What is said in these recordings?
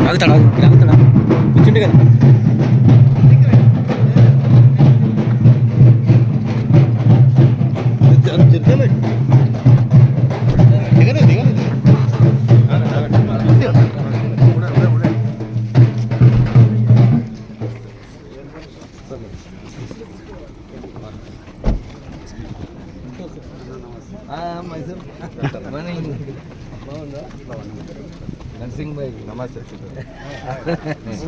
ఆగుతాడా కూర్చుంటే కదా नरसिंह भाई नमस्ते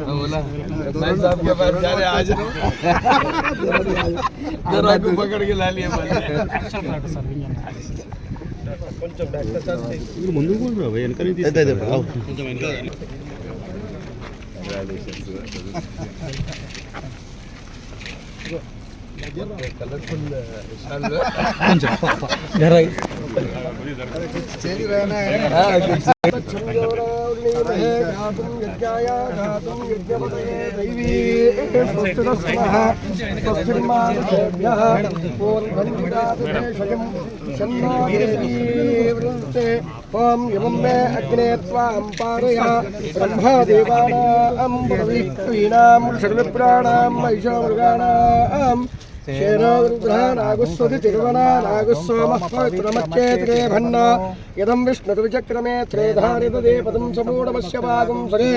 बोला भाई साहब के पास जा रहे आज जरा को पकड़ के ला लिया కొంచెం డాక్టర్ సార్ మీరు ముందుకు కూడా వెనకనే కొంచెం వెనక कलरफुल ओम यमं मे अग्ने त्वां पारय ब्रह्मदेवानां पुरवीणां सर्वप्राणां महिषामृगाणां शेरोरुद्रानागुस्वति तिरुवनानागुस्सोमः पवित्रमच्चेत्रे भन्न यदं विष्णुर्विचक्रमे त्रेधारिददे पदं समूढमस्य पादं सरे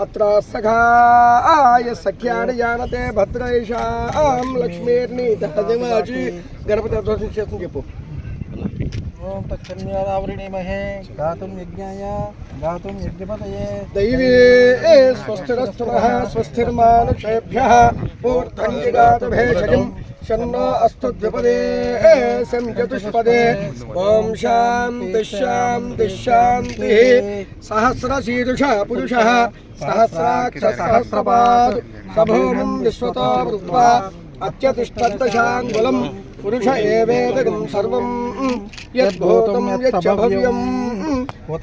अत्र सखाय सख्यानि जानते भद्रैषां लक्ष्मीर्नीतः जमाचि गणपतिध्वनिश्चेतं చెప్పు ओम तत्सन्यादावृणीमहे गातुं यज्ञाय गातुं यज्ञपतये दैवी स्वस्तिरस्तुनः स्वस्तिर्मानुषेभ्यः ऊर्ध्वं जिगातु भेषजं शन्नो अस्तु द्विपदे संचतुष्पदे ॐ शान्तिः शान्तिः शान्तिः सहस्रशीर्षः पुरुषः सहस्राक्षः सहस्रपात् सभूमिं विश्वतो वृत्वा अत्यतिष्ठद्दशाङ्गुलं पुरुष एवेदकं सर्वं यद्भूतं यच्च भव्यम्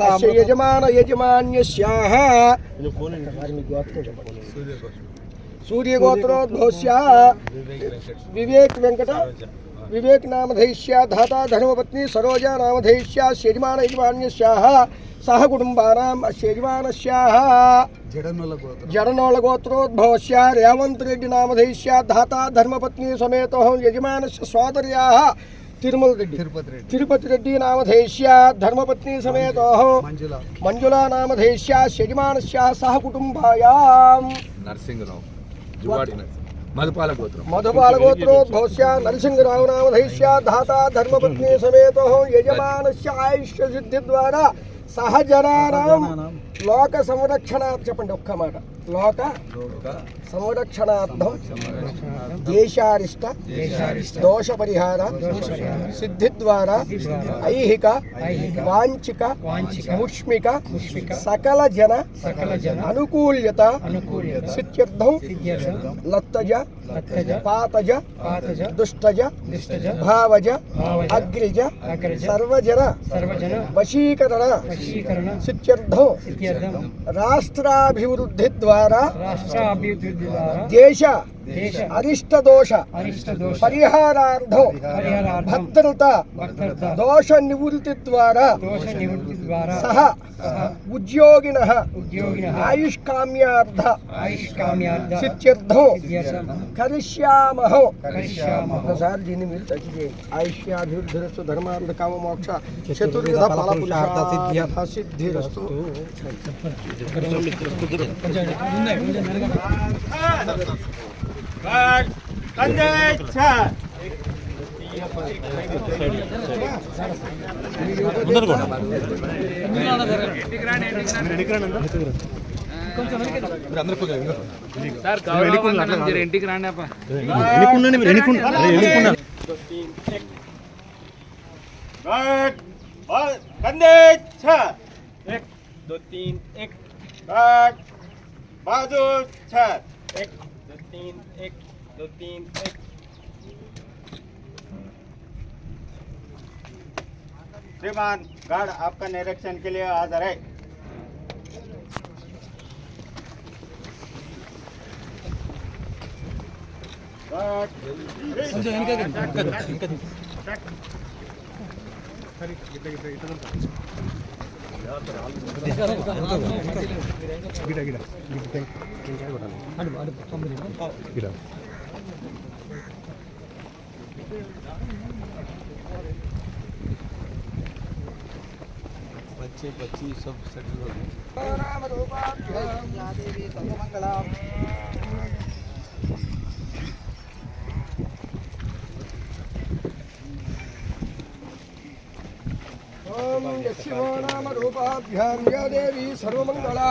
अस्य यजमान यजमान्यस्याः सूर्यगोत्रोद्भवस्य विवेक वेंकट विवेक नामधेयस्या धाता धर्मपत्नी सरोजा नामधेयस्या यजमान यजमान्यस्याः सह कुटुंबानाम् अस्य यजमानस्याः जडनोलगोत्रोद्भवस्य रेवंत रेड्डी नामधेयस्या धाता धर्मपत्नी समेतो यजमानस्य सोदर्याः तिरुपति रेड्डी नामधेयस्या धर्मपत्नी समेतो मंजुला नामधेयस्या यजमानस्याः सह कुटुंबायां नरसिंहराव जुवाड़ी मधुपाल गोत्रोद्भवस्य नरसिंहराव नामधेयस्या धाता धर्मपत्नी समेतो यजमानस्य आयुष्य सिद्धि द्वारा सहजनानां लोक संरक्षणार्थं చెప్పండి ఒక్క మాట లోక సంరక్షణార్థం దేశారిష్ట దోష పరిహార సిద్ధి ద్వారా ఐహిక వాంఛిక ముష్మిక సకల జన అనుకూల్యత సిద్ధ్యర్థం లత్తజ పాతజ దుష్టజ భావజ అగ్రిజ సర్వజన వశీకరణ సిద్ధ్యర్థం రాష్ట్రాభివృద్ధి ద్వారా దేశ అరిష్ట దోష పరిహారార్థం భద్రత దోష నివృత్తి ద్వారా సహ ఉద్యోగినః ఆయుష్కామ్యార్థ సిద్ధ్యర్థం కరిష్యామః ఒకసారి దీన్ని మీరు టచ్ చేయండి ఆయుష్యాభివృద్ధిరస్తు ధర్మార్థ కామ మోక్ష చతుర్విధ ఫల పురుషార్థ సిద్ధిరస్తు ఇంటికి రాండి అప్ప बाजू 6 1 2 3 1 2 3 1 श्रीमान गार्ड आपका निरीक्षण के लिए हाजिर है। बच्चे बच्ची सब सेटल हो गए ओम यस्यो नाम रूपाभ्यां या देवी सर्वमंगला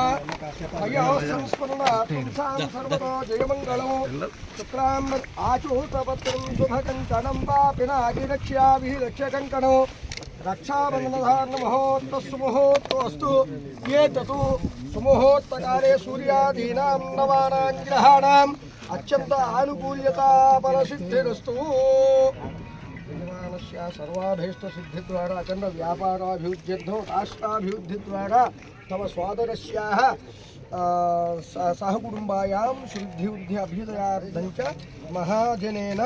मया संस्मरणा पुंसां सर्वतो जयमंगलो शुक्लां आचूतपत्रं शुभकङ्कणं पापिनागिरक्ष्याभिः रक्षकङ्कणो रक्षाबन्धनमुहूर्तस्सुमुहूर्तोऽस्तु ये ततु सुमुहूर्तकाले सूर्यादीनां नवानां ग्रहाणाम् अत्यन्त आनुकूल्यता परसिद्धिरस्तु सर्वाभीष्टसिद्धिद्वारा अखण्ड व्यापाराभिवृद्ध्यर्थं राष्ट्राभिवृद्धिद्वारा तव सोदरस्याः सहकुटुम्बायां शुद्धिवृद्धि अभ्युदयार्थं च महाजनेन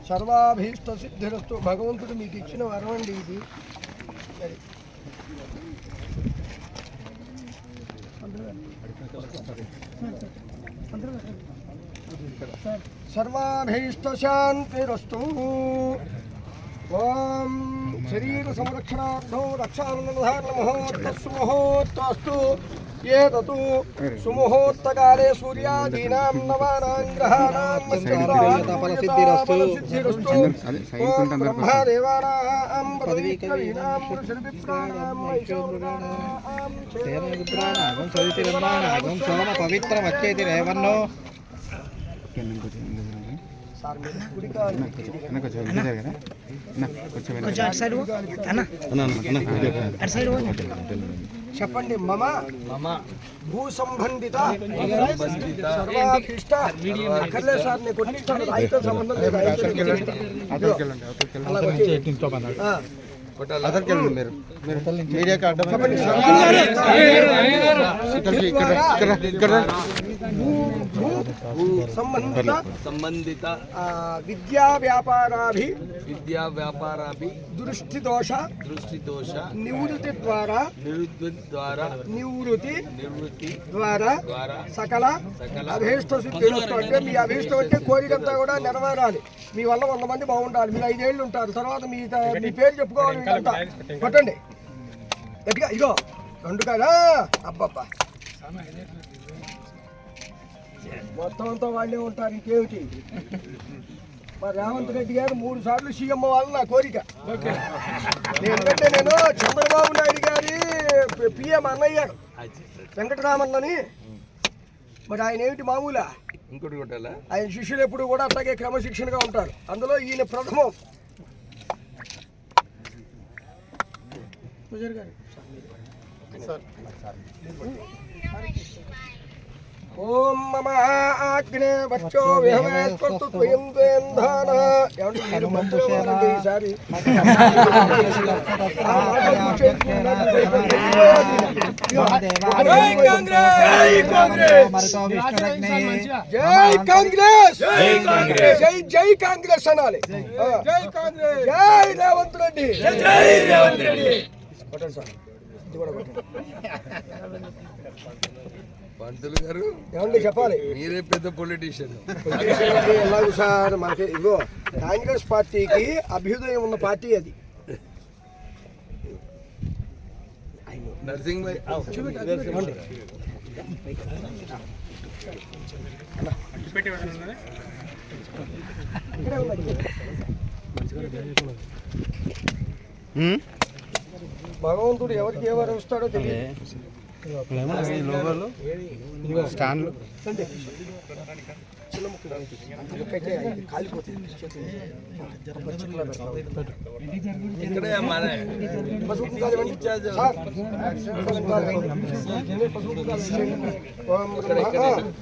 सर्वाभीष्टसिद्धिरस्तु भगवन्तुడు మీకు ఇచ్చిన వరం అండి ఇది सर्वाभीष्टशान्तिरस्तु ओम शरीर संरक्षणार्थं रक्षाबन्धनमुहूर्तस्सुमुहूर्तोऽस्तु ये ततु सुमुहूर्तकाले सूर्यादीनां नवानां ग्रहाणां परसिद्धिरस्तु ओम ब्रह्मदेवानां पदवीकवीनां पुरुषविप्राणां సేనమిత్రాణాగం సవితిరమ్మాణాగం సోమ పవిత్రమచ్చేతి రేవన్నో చెప్పండి మమ భూ సంబంధిత సర్వాభీష్ట అక్కర్లే సార్ నేను కొట్టిస్తాను రైతు సంబంధం లేదు మీడియాకి అడ్డం संबंधित विद्या व्यापाराभि दृष्टि दोष निवृत्ति द्वारा सकल अभीष्ट सिद्धि అంటే మీ అభీష్టం అంటే కోరికంతా కూడా నెరవేరాలి మీ వల్ల 100 మంది బాగుండాలి మీరు 5 ఏళ్ళు ఉంటారు తర్వాత మీ పేరు చెప్పుకోవాలి వీళ్ళంతా కొట్టండి గట్టిగా ఇగో రెండు కాదా అబ్బబ్బా మొత్తం అంతా వాళ్ళే ఉంటారు ఇంకేమిటి మరి రేవంత్ రెడ్డి గారు 3 సార్లు సీఎం అవ్వాలని నా కోరిక ఎందుకంటే నేను చంద్రబాబు నాయుడు గారి పిఎం అన్నయ్యాడు వెంకటరామన్నని మరి ఆయన ఏమిటి మామూలా ఇంకోటి కొట్టాలా ఆయన శిష్యులు ఎప్పుడు కూడా అట్లాగే క్రమశిక్షణగా ఉంటారు అందులో ఈయన ప్రథమం ఓం మమ అగ్నే వచ్చో విహవేత్వస్తు త్వయం త్వేంధాన ఏమంటే మీరు మంత్రులు అనండి ఈసారి జై కాంగ్రెస్ జై కాంగ్రెస్ అనాలి జై రేవంత్ రెడ్డి కొట్టండి సార్ ఇది కూడా కొట్టండి పంతులు గారు ఏమండి చెప్పాలి మీరే పెద్ద పొలిటీషియన్ ఎలాగూ సార్ మనకి ఇదిగో కాంగ్రెస్ పార్టీకి అభ్యుదయం ఉన్న పార్టీ అది నర్సింగ్ భాయ్ భగవంతుడు ఎవరికి ఏ వరం ఇస్తాడో తెలియదు స్టాండ్లు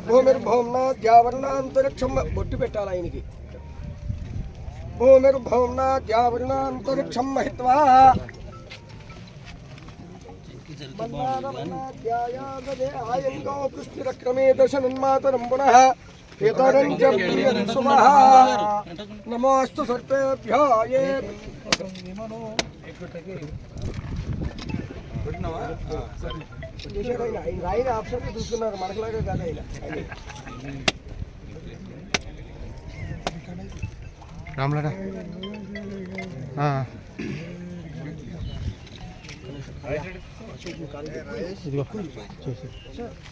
భూమిర్భౌమ్నాద్యావరణాంతరిక్షం బొట్టు పెట్టాలి ఆయనకి భూమిర్భౌమ్నాద్యావరణాంతరిక్షం మహిత్వా आयंगो कृष्णक्रमे दशनन्मातरं पुनः एतरञ्च प्रियसुमः नमोऽस्तु सर्वेभ्यो ये చేశాడు ఆయన ఆయన ఆప్షన్ చూసుకున్నారు మనకులాగా కాదు ఆయన రామ్లాడా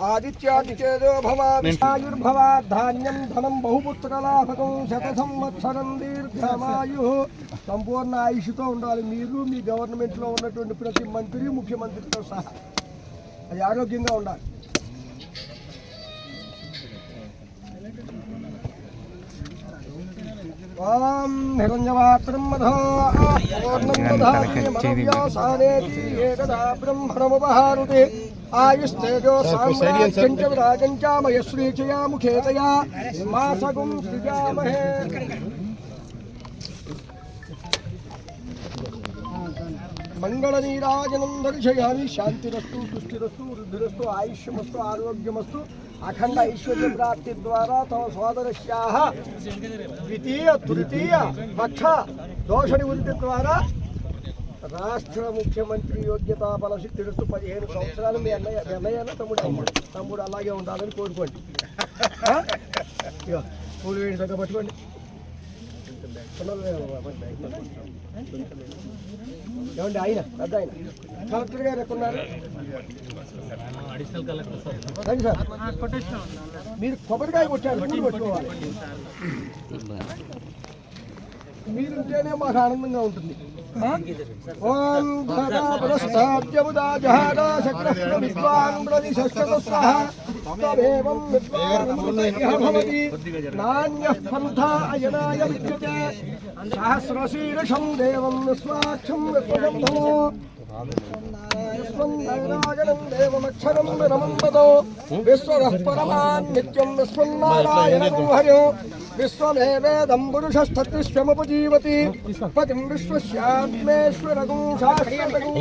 ఆదిత్యాదిచేదో భవాయుర్భవ ధాన్యం ధనం బహుపుత్రలాభకం శత సంవత్సరం దీర్ఘమాయు సంపూర్ణ ఆయుష్తో ఉండాలి మీరు మీ గవర్నమెంట్లో ఉన్నటువంటి ప్రతి మంత్రి ముఖ్యమంత్రితో సహా అది ఆరోగ్యంగా ఉండాలి. ఓం హిరణ్యవాత్రం మధో ఏకదా బ్రహ్మణముపహారుతే ఆయుస్తేజో సామ్రాజ్యంచ విరాజంచ మయశ్రీచయా ముఖేతయా మాసగుం సృజామహే. మంగళనీరాజనం దర్శయామి. శాంతిరస్తు పుష్టిరస్తు వృద్ధిరస్తు ఆయుష్యమస్తు ఆరోగ్యమస్తు అఖండ ఐశ్వర్య ప్రాప్తి ద్వారా తమ సోదరస్యాః ద్వితీయ తృతీయ పక్ష దోష నివృత్తి ద్వారా రాష్ట్ర ముఖ్యమంత్రి యోగ్యతా ఫలసిద్ధిరస్తు. 15 సంవత్సరాలు మీ అన్నయ్య తమ్ముడు అలాగే ఉండాలని కోరుకోండి. పూలు వేడి దగ్గర పట్టుకోండి. ఏమండి ఆయన పెద్ద ఆయన కలెక్టర్ గారు ఎక్కడున్నారు? మీరు కొబ్బరికాయ కొట్టారు, పూలు కొట్టుకోవాలి. మీరుంటేనే మాకు ఆనందంగా ఉంటుంది. ఓం సహస్రశీర్షం దేవం విశ్వాక్షం విశ్వశంభో విశ్వన్నారాయణం దేవమక్షరం విరమంబదో విశ్వరః పరమాన్ నిత్యం విశ్వన్నారాయణం హరిం విశ్వమేవేదం పురుషస్తత్విశ్వముపజీవతి పతిం విశ్వస్యాత్మేశ్వరగుం శాశ్వతగుం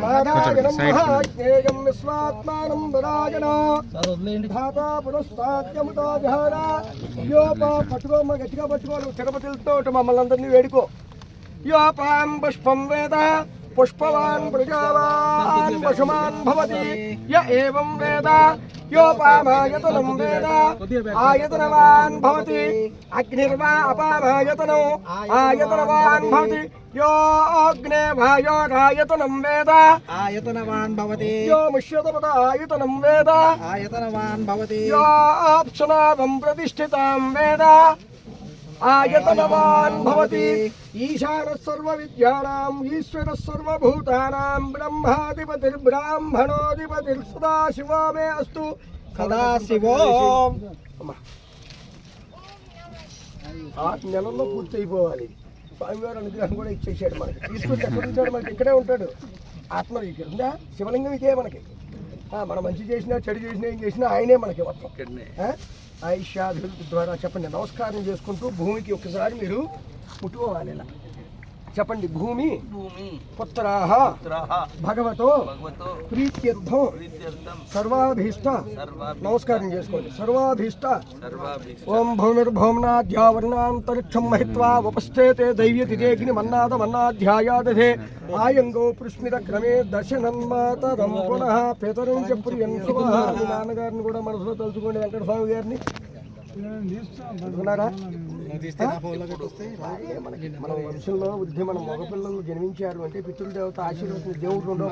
నారాయణం మహాజ్ఞేయం విశ్వాత్మానం విరాజన ధాతా పురస్తాద్యముతో విహార. యోపా పట్టుకోమ్మ, గట్టిగా పట్టుకోను. తిరుపతితో మమ్మల్ని అందరినీ వేడుకో. యోపాం పుష్పం వేద పుష్పవాన్ ప్రజావాన్ పశుమాన్ భవతి. య ఏవం వేద యోపామాయతనం వేద ఆయతనవాన్ భవతి. అగ్నిర్వా అపామాయతనం ఆయతనవాన్ భవతి. यो अग्ने भायोरायतनं वेद ఆయతనవాన్ భవతి. यो मुष्यतपद आयतनं वेद ఆయతనవాన్ భవతి. यो अप्सनावं प्रतिष्ठितं वेद आयतनवान् भवति. ईशानः सर्वविद्यानाम् ईश्वरः सर्वभूतानां ब्रह्माधिपतिर्ब्राह्मणोऽधिपतिर्सदा शिवो मे अस्तु. సదాశివో. 8 నెలల్లో పూర్తయిపోవాలి. స్వామివారి అనుగ్రహం కూడా ఇచ్చేసాడు మనకి. తీసుకొచ్చి ఎక్కడ ఉంటాడు? మనకి ఇక్కడే ఉంటాడు. ఆత్మ ఉందా? శివలింగం ఇదే మనకి. మనం మంచి చేసినా చెడు చేసినా ఏం చేసినా ఆయనే మనకి మొత్తం. ఆయుష్యాభివృద్ధి ద్వారా చెప్పండి. నమస్కారం చేసుకుంటూ భూమికి ఒకసారి మీరు ముట్టుకోవాలి. ఇలా చెప్పండి. భూమి పుత్రాః భగవతో ప్రీత్యర్థం సర్వాభీష్ట. నమస్కారం చేసుకోండి. సర్వాభీష్ట. ఓం భూమిర్భౌమ్నాధ్యావర్ణాంతరిక్షం మహిత్వా ఉపస్థేతే దైవ్యతిదేగ్ని మన్నాద మన్నాధ్యాయాదధే ఆయంగో పృష్మిత క్రమే దర్శనం మాతరం పునః పితరం చ ప్రియం శుభః. మీ నాన్నగారిని కూడా మనసులో తలుచుకోండి. వెంకటస్వామి గారిని అనుకున్నారా? మన వంశంలో వృద్ధి మన మగపిల్లలు జన్మించారు అంటే పితృదేవత ఆశీర్వదించిన దేవుడు రెండో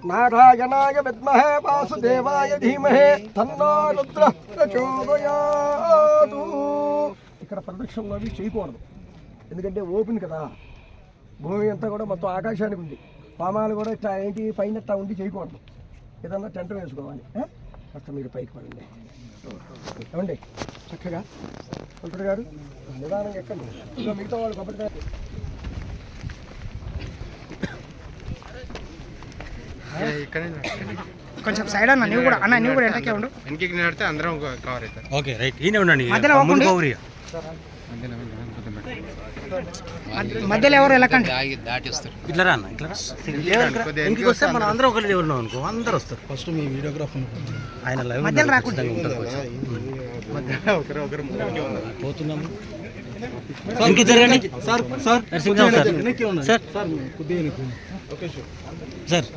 నారాయణాయ విద్మహే వాసుదేవాయ ధీమహే తన్నో రుద్రః ప్రచోదయాతు. ఇక్కడ ప్రదక్షిణలో అవి చేయకూడదు, ఎందుకంటే ఓపెన్ కదా. భూమి అంతా కూడా మొత్తం ఆకాశానికి ఉంది. పామాలు కూడా ఇట్లా ఏంటి పైన ఉండి చేయకూడదు. ఏదన్నా టెంట్ వేసుకోవాలి. అక్కడ మీరు పైకి పడండి. ఏమండి చక్కగా కలెక్టర్ గారు నిదానంగా ఎక్కండి. ఇంకా మిగతా వాళ్ళు కొబ్బరికాయ కొంచెం సైడ్ అన్న. నువ్వు కూడా అన్న, నువ్వు కూడా ఎంటకే ఉండు. వెనక్కి నడితే అందరం కవర్ అవుతారు. Okay right. ఈయన ఉండండి. మధ్యలో ఎవరు వెళ్ళకండి. ఇట్లా రా అన్న, ఇట్లా ఇంటికి వస్తే మనం అందరం ఒకరి ఎవరు అనుకో అందరు వస్తారు. ఫస్ట్ మీ వీడియోగ్రాఫర్ ఆయన లైవ్ మధ్యలో రాకుండా ఉంటుంది. ఒకరు పోతున్నాము. ఇంక జరగండి sir sir Narasimharao sir sir sir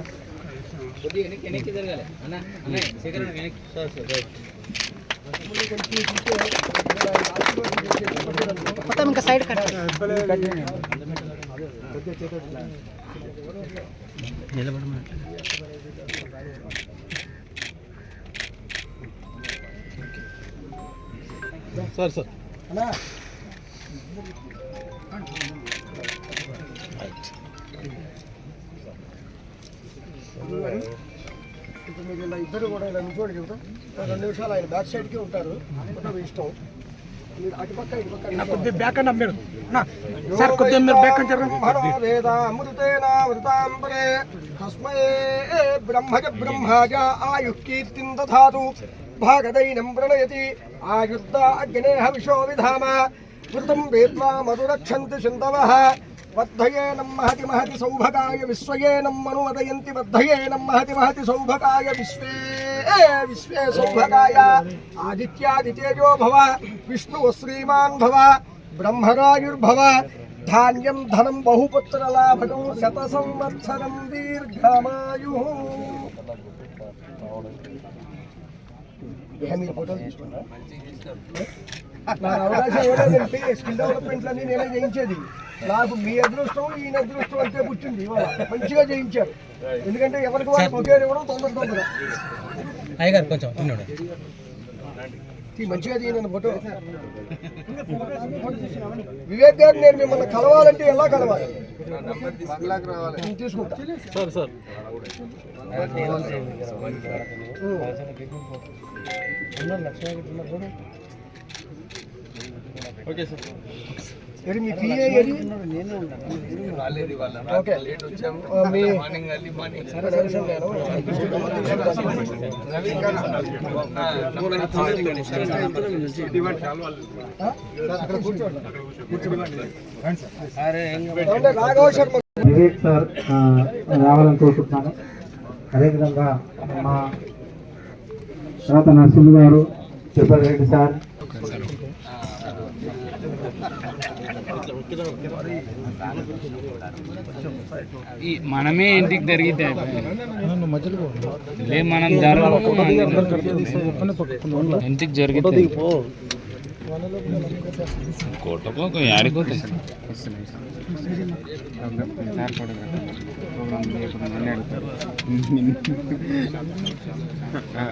మొత్తం ఇంకా సైడ్ కట్ నిలబడమా సార్ సార్ ఇప్పుడు మీరు ఇలా ఇద్దరు కూడా ఇలా నిల్చోండి చెబుతాం 2 నిమిషాలు ఆయన బ్యాక్ సైడ్కి ఉంటారు ఫోటో మీ ఇష్టం మీరు అటుపక్క ఇటుపక్క కొద్దిగా బ్యాక్ అన్న మీరు సార్ కొద్దిగా మీరు బ్యాక్ అని చెప్పండి వేదామృతేనామృతాంబరే తస్మై బ్రహ్మజ బ్రహ్మాజ ఆయుః కీర్తిం దధాతు భాగదైనం ప్రణయతి ఆయుర్ద అగ్నేహ విశో విధామ మృతం వేత్వా మధురక్షంతి సింధవః వర్ధయేనం మహతి మహతి సౌభగాయ విశ్వయేనం మనుమదయంతి వర్ధయేనం మహతి మహతి సౌభగాయ విశ్వే విశ్వే సౌభగాయ ఆదిత్యాదితేజో భవ విష్ణు శ్రీమాన్ భవ బ్రహ్మరాయుర్భవ ధాన్యం ధనం బహుపుత్రలాభకం శత సంవత్సరం దీర్ఘమాయు మీరు ఫోటోలు తీసుకున్నా నా అవకాశం ఏదంటే స్కిల్ డెవలప్మెంట్లన్నీ నేనే చేయించేది నాకు మీ అదృష్టం ఈయన అదృష్టం అంతే పుట్టింది ఇవాళ మంచిగా చేయించారు ఎందుకంటే ఎవరికి వాళ్ళు ఒకే ఇవ్వడం తొందర అయ్యగారు కొంచెం తిన్నాడు మంచిగా తీయను ఫోటో వివేక్ గారు నేను మిమ్మల్ని కలవాలంటే ఎలా కలవాలి తీసుకుంటా సార్ సార్ ఓకే సార్ ఏది మీ పిఏ ఏది ఓకే మీ రాఘవ శర్మ వివేక్ సార్ రావాలని కోరుకుంటున్నాను. అదేవిధంగా మా తర్వాత నరసింహ గారు రెడ్డి సార్ మనమే ఇంటికి జరిగితే లే మనం ఇంటికి జరిగితే కోటకో ఆడిపోతాయి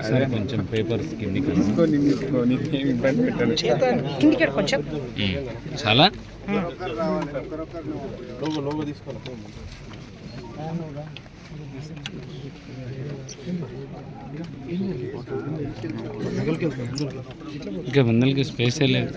సరే కొంచెం పేపర్స్ కిందికి కిందికి కొంచెం చాలా ఇంకా వందలకి స్పేసే లేదు.